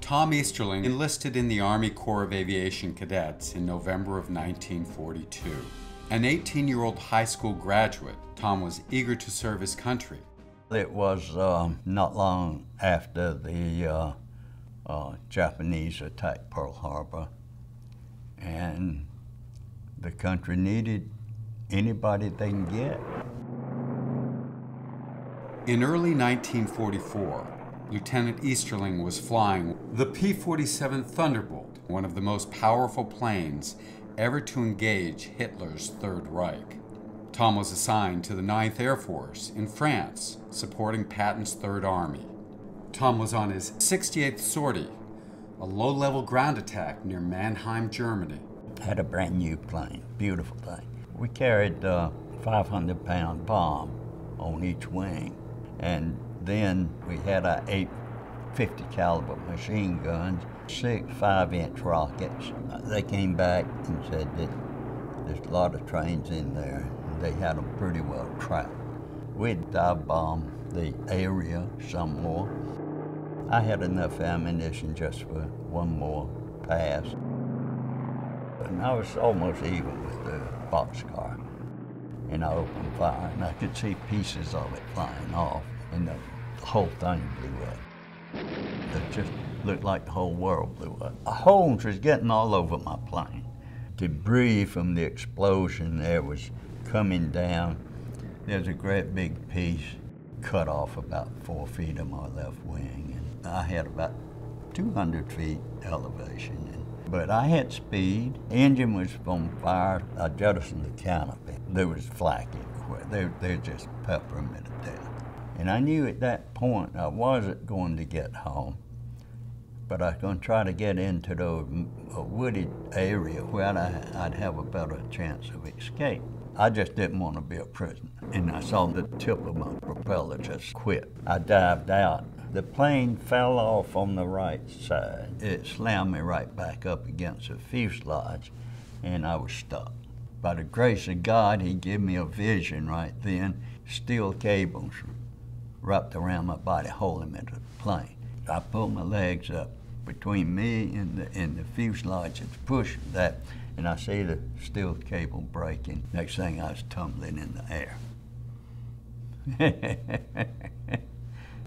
Tom Easterling enlisted in the Army Corps of Aviation Cadets in November of 1942. An 18-year-old high school graduate, Tom was eager to serve his country. It was not long after the Japanese attacked Pearl Harbor, and the country needed anybody they can get. In early 1944, Lieutenant Easterling was flying the P-47 Thunderbolt, one of the most powerful planes ever to engage Hitler's Third Reich. Tom was assigned to the 9th Air Force in France, supporting Patton's Third Army. Tom was on his 68th sortie, a low-level ground attack near Mannheim, Germany. Had a brand new plane, beautiful thing. We carried a 500-pound bomb on each wing, and then we had our 850 caliber machine guns, 6 5-inch rockets. They came back and said that there's a lot of trains in there, and they had them pretty well trapped. We'd dive bomb the area some more. I had enough ammunition just for one more pass. And I was almost even with the boxcar. And I opened fire, and I could see pieces of it flying off, and the whole thing blew up. It just looked like the whole world blew up. Holes was getting all over my plane. Debris from the explosion there was coming down. There's a great big piece cut off about 4 feet of my left wing, and I had about 200 feet elevation. But I had speed. Engine was on fire. I jettisoned the canopy. There was flak everywhere. They're just peppering me to death. And I knew at that point I wasn't going to get home, but I was going to try to get into the wooded area where I'd have a better chance of escape. I just didn't want to be a prisoner. And I saw the tip of my propeller just quit. I dived out. The plane fell off on the right side. It slammed me right back up against the fuselage, and I was stuck. By the grace of God, He gave me a vision right then. Steel cables wrapped around my body, holding me to the plane. I pulled my legs up between me and the fuselage. It's pushing that, and I see the steel cable breaking. Next thing, I was tumbling in the air.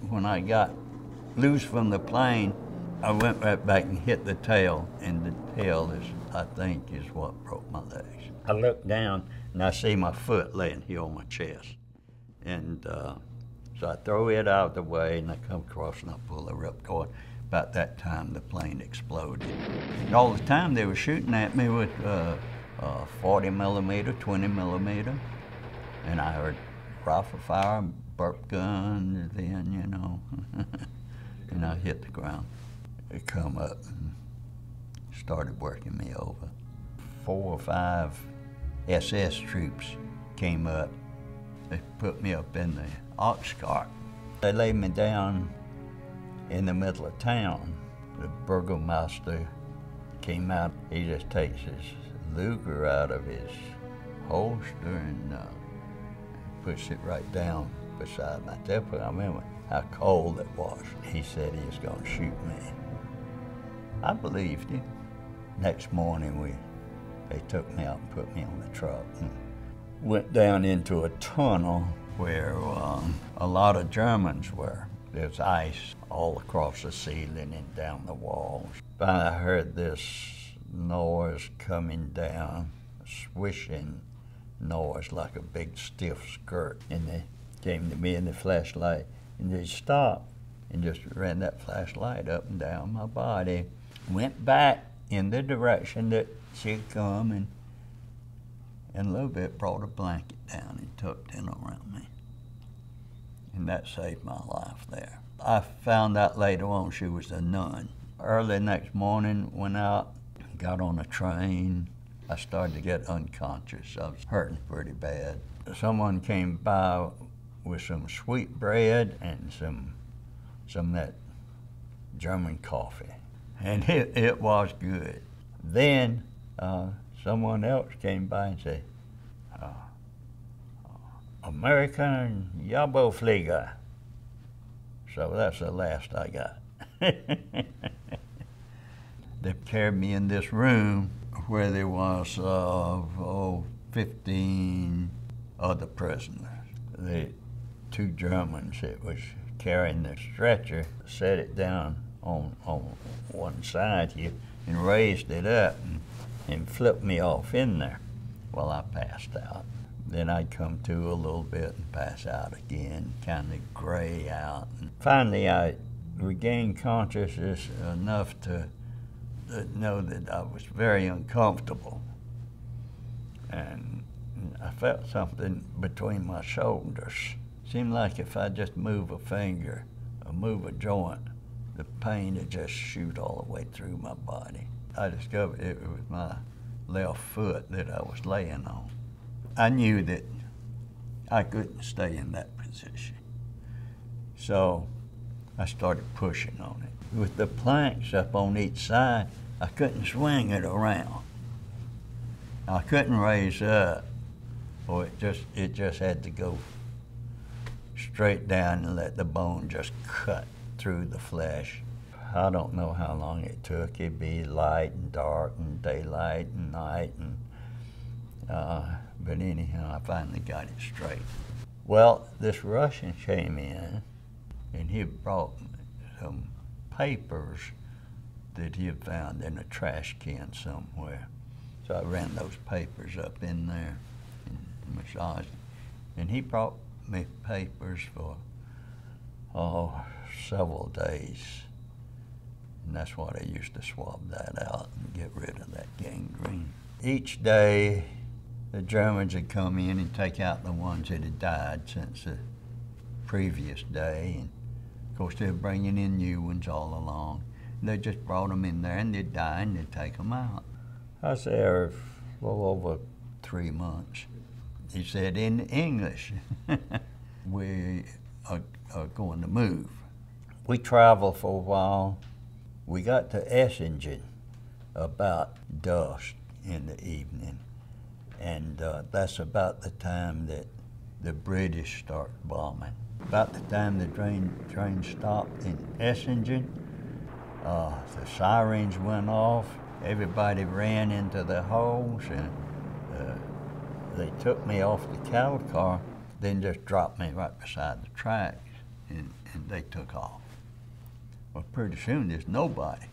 When I got loose from the plane, I went right back and hit the tail, and the tail is, I think, is what broke my legs. I looked down, and I see my foot laying here on my chest. And so I throw it out of the way, and I come across, and I pull the ripcord. About that time, the plane exploded. And all the time, they were shooting at me with 40 millimeter, 20 millimeter, and I heard rifle fire, burp gun, and then, you know, and I hit the ground. They come up and started working me over. 4 or 5 SS troops came up. They put me up in the ox cart. They laid me down in the middle of town. The burgomaster came out. He just takes his Luger out of his holster and puts it right down beside my temple. I remember how cold it was. He said he was going to shoot me. I believed him. Next morning, they took me out and put me on the truck and went down into a tunnel where a lot of Germans were. There's ice all across the ceiling and down the walls. Finally, I heard this noise coming down, a swishing noise like a big stiff skirt. And they came to me in the flashlight, and they stopped and just ran that flashlight up and down my body. Went back in the direction that she'd come, and a little bit brought a blanket down and tucked in around me. And that saved my life there. I found out later on she was a nun. Early next morning, went out, got on a train. I started to get unconscious. I was hurting pretty bad. Someone came by with some sweet bread and some of that German coffee. And it was good. Then someone else came by and said, American Jaboflieger. So that's the last I got. They carried me in this room where there was 15 other prisoners. The two Germans that was carrying the stretcher set it down on one side here and raised it up and flipped me off in there while I passed out. Then I'd come to a little bit and pass out again, kind of gray out. And finally, I regained consciousness enough to know that I was very uncomfortable. And I felt something between my shoulders. Seemed like if I just move a finger or move a joint, the pain would just shoot all the way through my body. I discovered it was my left foot that I was laying on. I knew that I couldn't stay in that position. So I started pushing on it. With the planks up on each side, I couldn't swing it around. I couldn't raise up, or it just had to go straight down and let the bone just cut through the flesh. I don't know how long it took. It'd be light and dark and daylight and night, and but anyhow, I finally got it straight. Well, this Russian came in, and he brought some papers that he had found in a trash can somewhere. So I ran those papers up in there and massaged them. And he brought me papers for, several days. And that's what I used to swab that out and get rid of that gangrene. Each day, the Germans would come in and take out the ones that had died since the previous day. And of course, they were bringing in new ones all along. And they just brought them in there and they'd die and they'd take them out. I was there for over 3 months. He said in English, we are going to move. We traveled for a while. We got to Easterling about dusk in the evening. And that's about the time that the British start bombing. About the time the train stopped in Easterling, the sirens went off. Everybody ran into their holes, and they took me off the cattle car, then just dropped me right beside the tracks, and they took off. Well, pretty soon there's nobody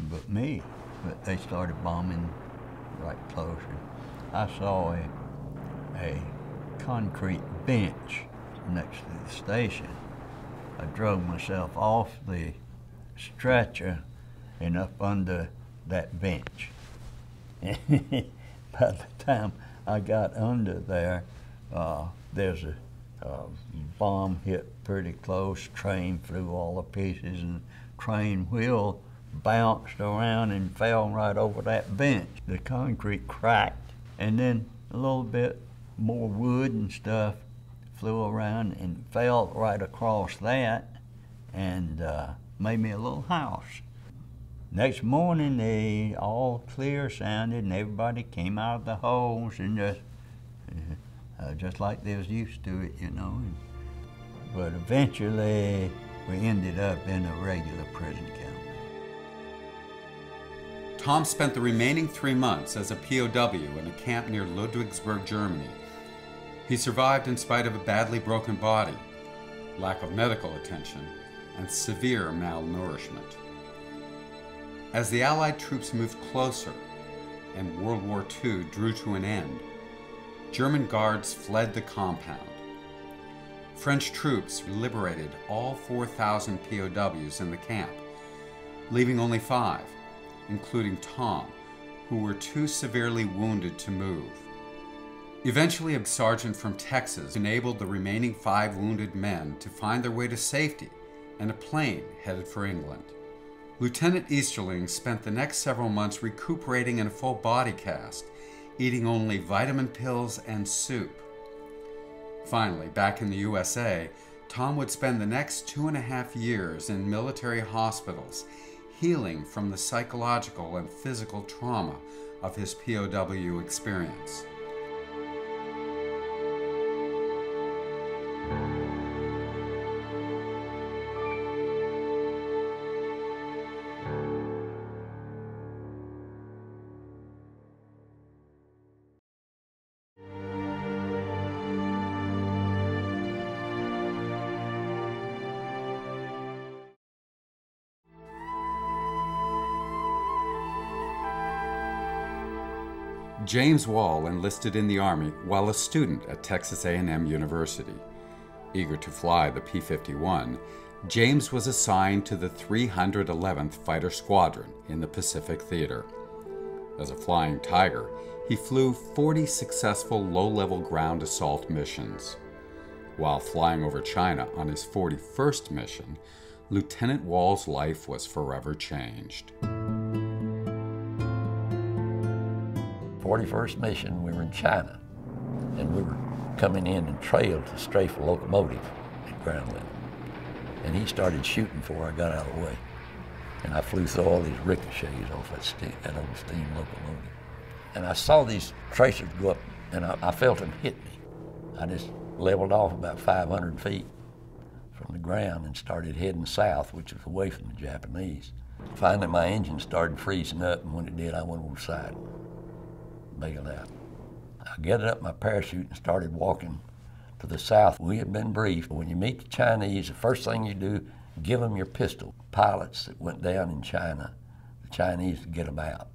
but me, but they started bombing right closer. I saw a concrete bench next to the station. I drove myself off the stretcher and up under that bench. By the time I got under there, there's a bomb hit pretty close. Train flew all to pieces, and train wheel bounced around and fell right over that bench. The concrete cracked, and then a little bit more wood and stuff flew around and fell right across that and made me a little house. Next morning, they all clear sounded, and everybody came out of the holes and just like they was used to it, you know. But eventually, we ended up in a regular prison camp. Tom spent the remaining 3 months as a POW in a camp near Ludwigsburg, Germany. He survived in spite of a badly broken body, lack of medical attention, and severe malnourishment. As the Allied troops moved closer and World War II drew to an end, German guards fled the compound. French troops liberated all 4,000 POWs in the camp, leaving only 5, including Tom, who were too severely wounded to move. Eventually, a sergeant from Texas enabled the remaining 5 wounded men to find their way to safety and a plane headed for England. Lieutenant Easterling spent the next several months recuperating in a full body cast, eating only vitamin pills and soup. Finally, back in the USA, Tom would spend the next 2.5 years in military hospitals, healing from the psychological and physical trauma of his POW experience. James Wall enlisted in the Army while a student at Texas A&M University. Eager to fly the P-51, James was assigned to the 311th Fighter Squadron in the Pacific Theater. As a flying tiger, he flew 40 successful low-level ground assault missions. While flying over China on his 41st mission, Lieutenant Wall's life was forever changed. 41st mission, we were in China, and we were coming in and trailed to strafe a locomotive at ground level. And he started shooting before I got out of the way. And I flew through all these ricochets off that old steam locomotive. And I saw these tracers go up, and I felt them hit me. I just leveled off about 500 feet from the ground and started heading south, which was away from the Japanese. Finally, my engine started freezing up, and when it did, I went over the side, bailed out. I gathered up my parachute and started walking to the south. We had been briefed. When you meet the Chinese, the first thing you do, give them your pistol. Pilots that went down in China, the Chinese would get them out.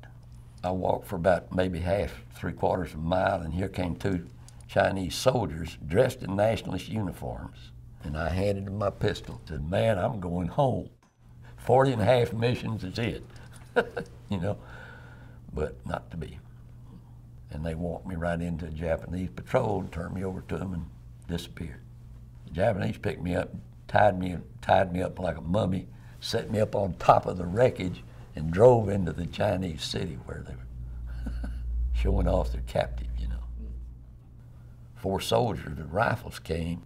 I walked for about maybe half, 3/4 of a mile, and here came two Chinese soldiers dressed in nationalist uniforms. And I handed them my pistol. Said, "Man, I'm going home. 40.5 missions is it." You know, but not to be. And they walked me right into a Japanese patrol and turned me over to them and disappeared. The Japanese picked me up, tied me up like a mummy, set me up on top of the wreckage, and drove into the Chinese city where they were showing off their captive, you know. 4 soldiers with rifles came,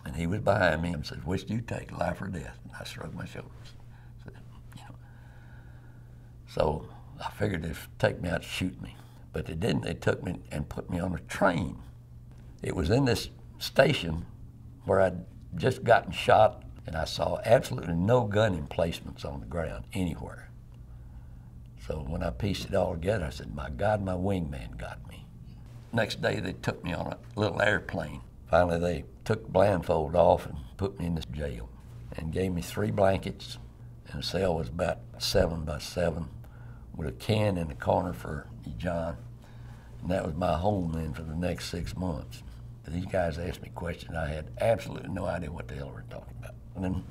and he was behind me and said, "Which do you take, life or death?" And I shrugged my shoulders. Said, you know. So I figured they'd take me out to shoot me. But they didn't. They took me and put me on a train. It was in this station where I'd just gotten shot, and I saw absolutely no gun emplacements on the ground anywhere. So when I pieced it all together, I said, "My God, my wingman got me." Next day, they took me on a little airplane. Finally, they took the blindfold off and put me in this jail and gave me 3 blankets, and the cell was about 7 by 7 with a can in the corner for John. And that was my home then for the next 6 months. These guys asked me questions. I had absolutely no idea what the hell we were talking about. And then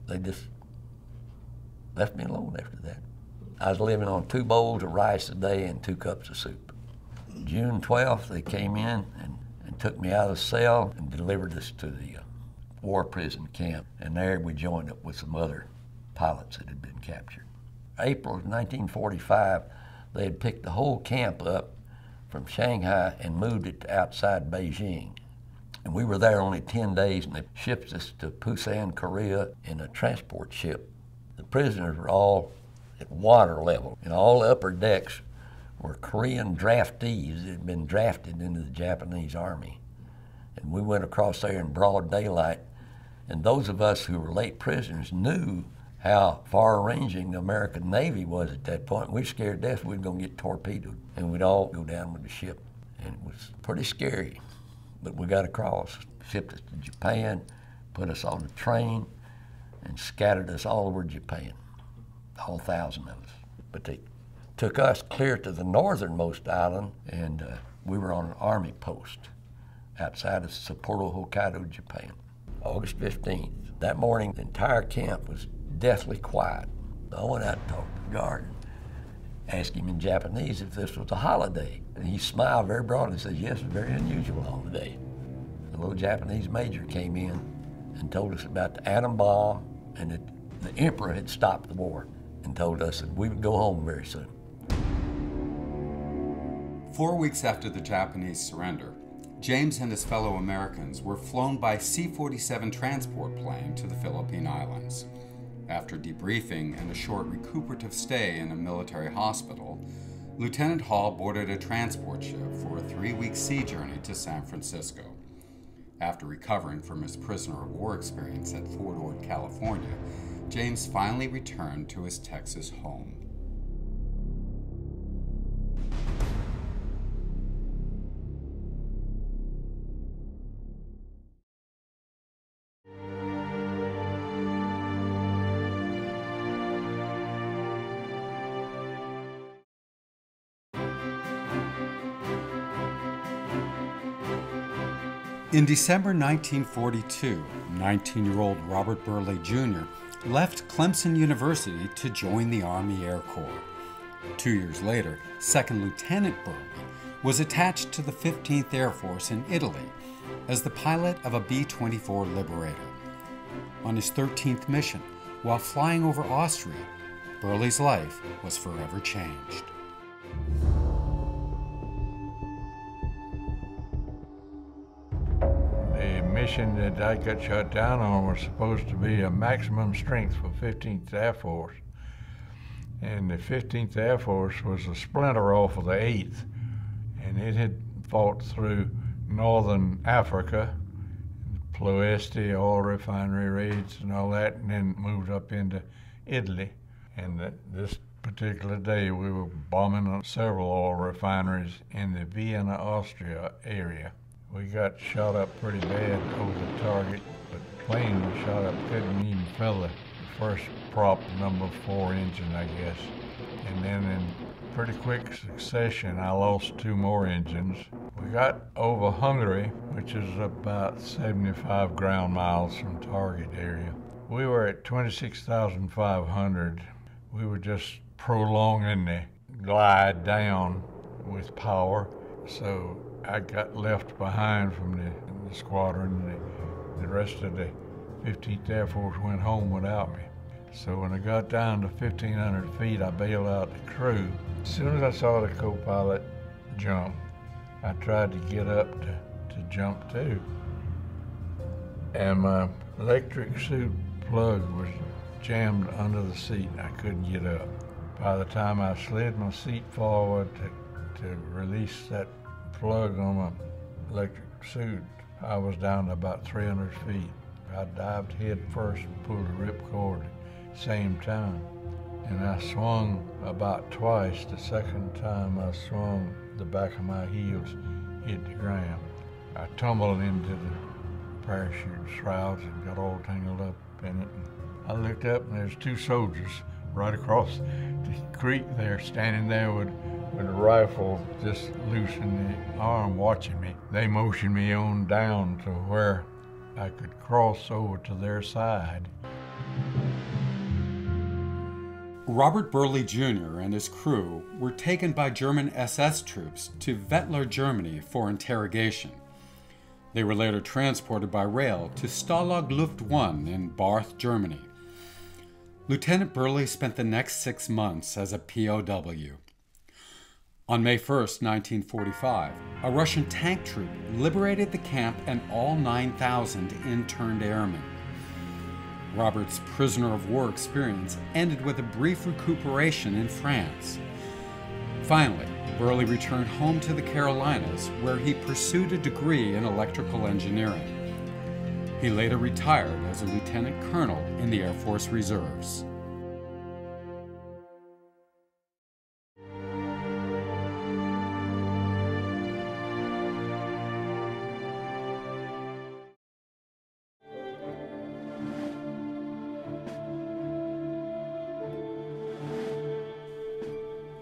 they just left me alone after that. I was living on 2 bowls of rice a day and 2 cups of soup. June 12th, they came in and took me out of the cell and delivered us to the war prison camp. And there we joined up with some other pilots that had been captured. April of 1945, they had picked the whole camp up from Shanghai and moved it to outside Beijing. And we were there only 10 days, and they shipped us to Busan, Korea in a transport ship. The prisoners were all at water level, and all the upper decks were Korean draftees that had been drafted into the Japanese Army. And we went across there in broad daylight, and those of us who were late prisoners knew how far-ranging the American Navy was at that point. We were scared to death we were going to get torpedoed, and we'd all go down with the ship. And it was pretty scary, but we got across, shipped us to Japan, put us on a train, and scattered us all over Japan, all 1,000 of us. But they took us clear to the northernmost island, and we were on an army post outside of Sapporo, Hokkaido, Japan. August 15th. That morning, the entire camp was deathly quiet. I went out and talked to the guard and asked him in Japanese if this was a holiday. And he smiled very broadly and said, "Yes, it's a very unusual holiday." The little Japanese major came in and told us about the atom bomb and that the emperor had stopped the war and told us that we would go home very soon. 4 weeks after the Japanese surrender, James and his fellow Americans were flown by C-47 transport plane to the Philippine Islands. After debriefing and a short recuperative stay in a military hospital, Lieutenant Hall boarded a transport ship for a 3-week sea journey to San Francisco. After recovering from his prisoner of war experience at Fort Ord, California, James finally returned to his Texas home. In December 1942, 19-year-old Robert Borrelli Jr. left Clemson University to join the Army Air Corps. 2 years later, Second Lieutenant Borrelli was attached to the 15th Air Force in Italy as the pilot of a B-24 Liberator. On his 13th mission, while flying over Austria, Borrelli's life was forever changed. The mission that I got shot down on was supposed to be a maximum strength for 15th Air Force. And the 15th Air Force was a splinter off of the 8th. And it had fought through northern Africa, Ploesti, oil refinery raids and all that, and then moved up into Italy. And this particular day, we were bombing on several oil refineries in the Vienna, Austria area. We got shot up pretty bad over the target, but the plane was shot up, couldn't even fill the first prop, number 4 engine, I guess. And then in pretty quick succession, I lost 2 more engines. We got over Hungary, which is about 75 ground miles from target area. We were at 26,500. We were just prolonging the glide down with power. So I got left behind from the squadron. The rest of the 15th Air Force went home without me. So when I got down to 1,500 feet, I bailed out the crew. As soon as I saw the co-pilot jump, I tried to get up to jump too. And my electric suit plug was jammed under the seat. I couldn't get up. By the time I slid my seat forward to release that plug on my electric suit, I was down to about 300 feet. I dived head first and pulled the ripcord at the same time. And I swung about twice. The second time I swung, the back of my heels hit the ground. I tumbled into the parachute shrouds and got all tangled up in it. And I looked up and there's 2 soldiers right across the creek there, standing there with a rifle just loose in the arm watching me. They motioned me on down to where I could cross over to their side. Robert Borrelli Jr. and his crew were taken by German SS troops to Wetzlar, Germany for interrogation. They were later transported by rail to Stalag Luft 1 in Barth, Germany. Lieutenant Borrelli spent the next 6 months as a POW. On May 1, 1945, a Russian tank troop liberated the camp and all 9,000 interned airmen. Robert's prisoner of war experience ended with a brief recuperation in France. Finally, Borrelli returned home to the Carolinas, where he pursued a degree in electrical engineering. He later retired as a lieutenant colonel in the Air Force Reserves.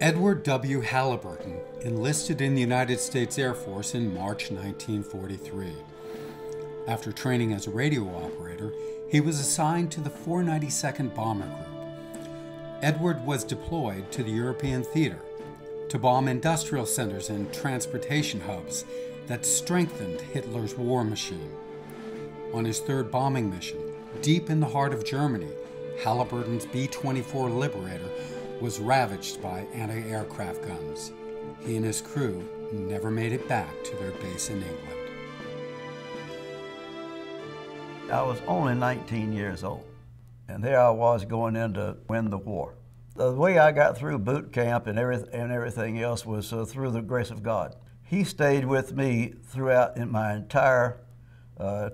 Edward W. Halliburton enlisted in the United States Air Force in March 1943. After training as a radio operator, he was assigned to the 492nd Bomber Group. Edward was deployed to the European theater to bomb industrial centers and transportation hubs that strengthened Hitler's war machine. On his 3rd bombing mission, deep in the heart of Germany, Halliburton's B-24 Liberator was ravaged by anti-aircraft guns. He and his crew never made it back to their base in England. I was only 19 years old, and there I was going in to win the war. The way I got through boot camp and everything else was through the grace of God. He stayed with me throughout in my entire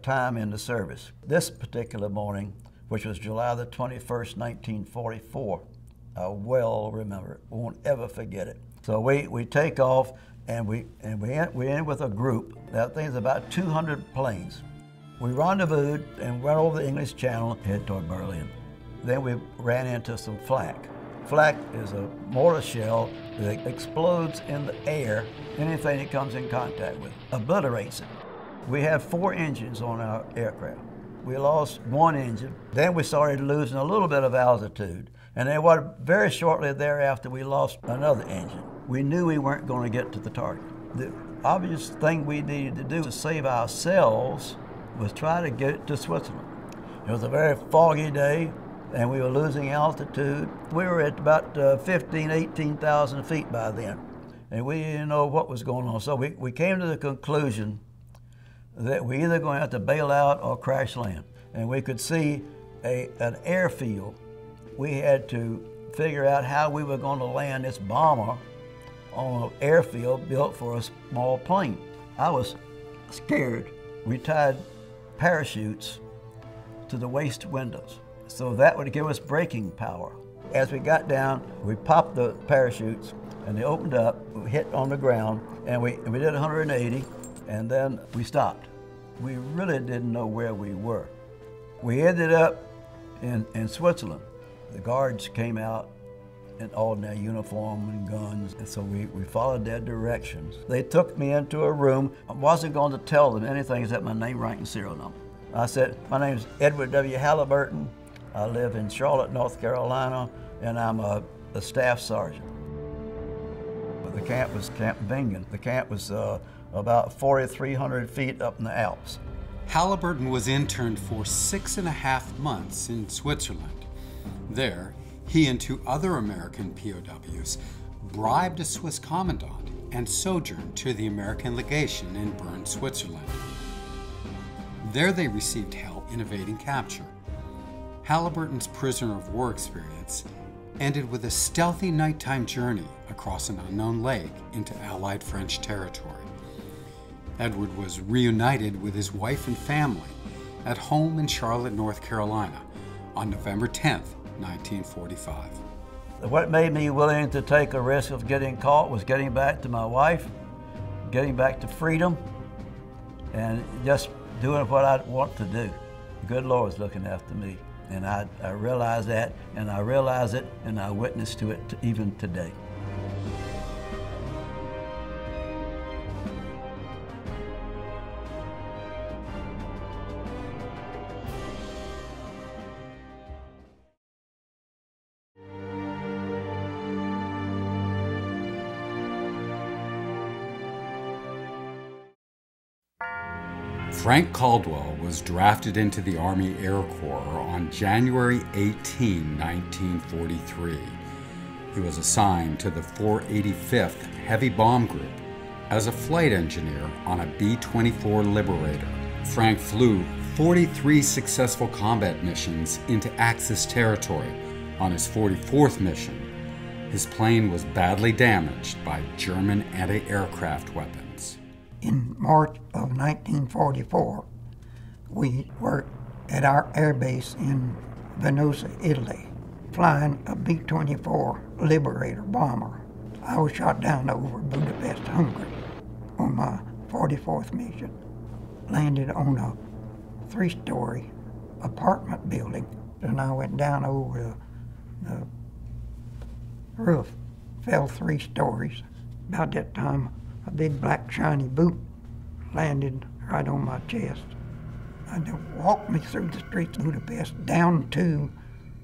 time in the service. This particular morning, which was July the 21st, 1944, I well remember it. Won't ever forget it. So we take off and we end with a group. That thing's about 200 planes. We rendezvoused and went over the English Channel, head toward Berlin. Then we ran into some flak. Flak is a mortar shell that explodes in the air. Anything it comes in contact with obliterates it. We had 4 engines on our aircraft. We lost 1 engine. Then we started losing a little bit of altitude. And then very shortly thereafter, we lost another engine. We knew we weren't going to get to the target. The obvious thing we needed to do to save ourselves was try to get to Switzerland. It was a very foggy day, and we were losing altitude. We were at about 18,000 feet by then, and we didn't know what was going on. So we came to the conclusion that we either going to have to bail out or crash land. And we could see an airfield. We had to figure out how we were going to land this bomber on an airfield built for a small plane. I was scared. We tied parachutes to the waist windows, so that would give us braking power. As we got down, we popped the parachutes and they opened up, we hit on the ground, and we did 180, and then we stopped. We really didn't know where we were. We ended up in Switzerland. The guards came out in all in their uniform and guns, and so we followed their directions. They took me into a room. I wasn't going to tell them anything except my name, rank, and serial number. I said, my name is Edward W. Halliburton. I live in Charlotte, North Carolina, and I'm a staff sergeant. The camp was Camp Bingen. The camp was about 4,300 feet up in the Alps. Halliburton was interned for 6.5 months in Switzerland. There, he and 2 other American POWs bribed a Swiss commandant and sojourned to the American legation in Bern, Switzerland. There they received help in evading capture. Halliburton's prisoner of war experience ended with a stealthy nighttime journey across an unknown lake into Allied French territory. Edward was reunited with his wife and family at home in Charlotte, North Carolina on November 10th, 1945. What made me willing to take a risk of getting caught was getting back to my wife, getting back to freedom, and just doing what I want to do. The good Lord's looking after me, and I realize that, and I realize it, and I witness to it even today. Frank Caldwell was drafted into the Army Air Corps on January 18, 1943. He was assigned to the 485th Heavy Bomb Group as a flight engineer on a B-24 Liberator. Frank flew 43 successful combat missions into Axis territory. On his 44th mission, his plane was badly damaged by German anti-aircraft weapons. In March of 1944, we were at our air base in Venosa, Italy, flying a B-24 Liberator bomber. I was shot down over Budapest, Hungary, on my 44th mission. Landed on a 3-story apartment building, and I went down over the roof, fell 3 stories. About that time, a big black shiny boot landed right on my chest. And they walked me through the streets of Budapest down to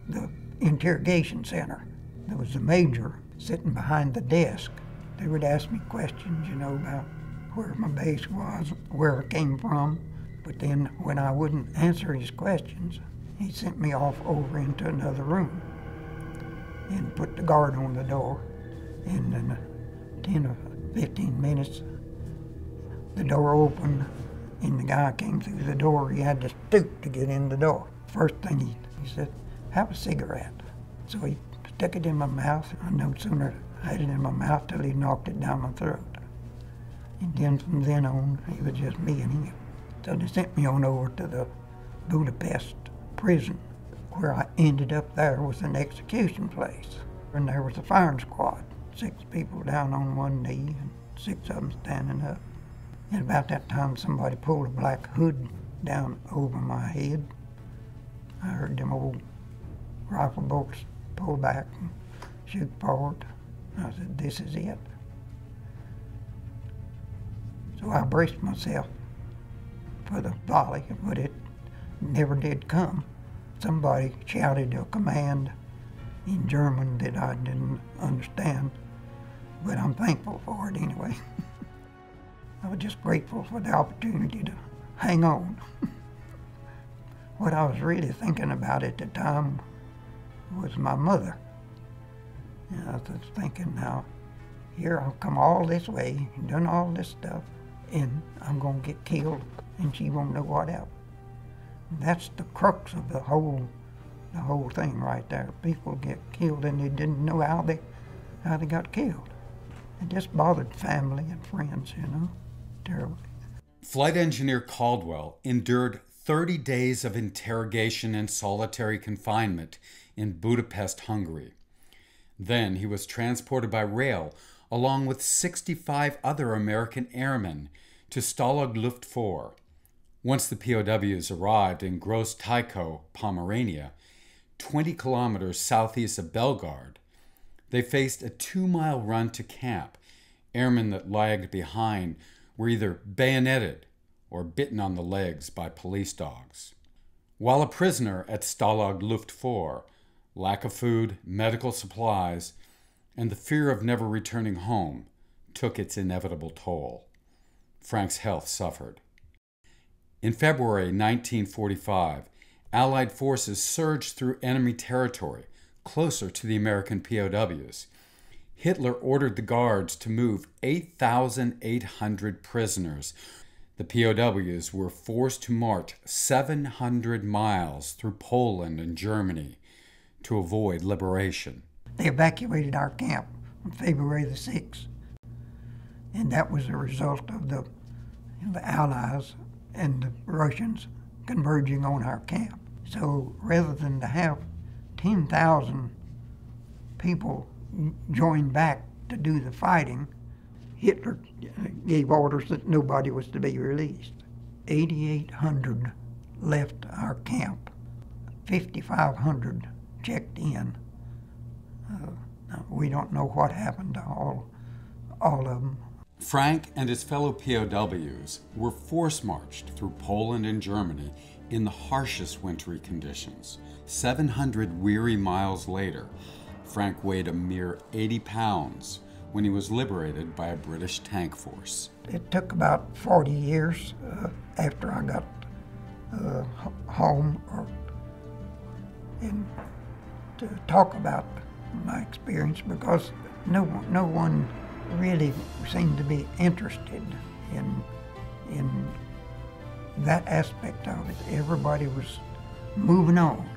the interrogation center. There was a major sitting behind the desk. They would ask me questions, about where my base was, where I came from. But then when I wouldn't answer his questions, he sent me off over into another room and put the guard on the door. And in 10 or 15 minutes, the door opened and the guy came through the door. He had to stoop to get in the door. First thing he said, "Have a cigarette." So he stuck it in my mouth. I no sooner had it in my mouth till he knocked it down my throat. And then from then on, it was just me and him. So they sent me on over to the Budapest prison, where I ended up. There was an execution place, and there was a firing squad. 6 people down on one knee and 6 of them standing up. And about that time, somebody pulled a black hood down over my head. I heard them old rifle bolts pull back and shoot forward. I said, "This is it." So I braced myself for the volley, but it never did come. Somebody shouted a command in German that I didn't understand, but I'm thankful for it anyway. I was just grateful for the opportunity to hang on. What I was really thinking about at the time was my mother. And I was thinking, now, here I've come all this way, done all this stuff, and I'm gonna get killed, and she won't know what happened. That's the crux of the whole thing right there. People get killed and they didn't know how they got killed. It just bothered family and friends, you know, terribly. Flight engineer Caldwell endured 30 days of interrogation and solitary confinement in Budapest, Hungary. Then he was transported by rail along with 65 other American airmen to Stalag Luft 4. Once the POWs arrived in Gross Tycho, Pomerania, 20 kilometers southeast of Belgrade, they faced a 2-mile run to camp. Airmen that lagged behind were either bayoneted or bitten on the legs by police dogs. While a prisoner at Stalag Luft 4, lack of food, medical supplies, and the fear of never returning home took its inevitable toll. Frank's health suffered. In February 1945, Allied forces surged through enemy territory, closer to the American POWs. Hitler ordered the guards to move 8,800 prisoners. The POWs were forced to march 700 miles through Poland and Germany to avoid liberation. They evacuated our camp on February the 6th, and that was a result of the Allies and the Russians converging on our camp. So rather than to have 10,000 people join back to do the fighting, Hitler gave orders that nobody was to be released. 8,800 left our camp. 5,500 checked in. We don't know what happened to all of them. Frank and his fellow POWs were force-marched through Poland and Germany in the harshest wintry conditions. 700 weary miles later, Frank weighed a mere 80 pounds when he was liberated by a British tank force. It took about 40 years after I got home and to talk about my experience, because no one really seemed to be interested in that aspect of it. Everybody was moving on.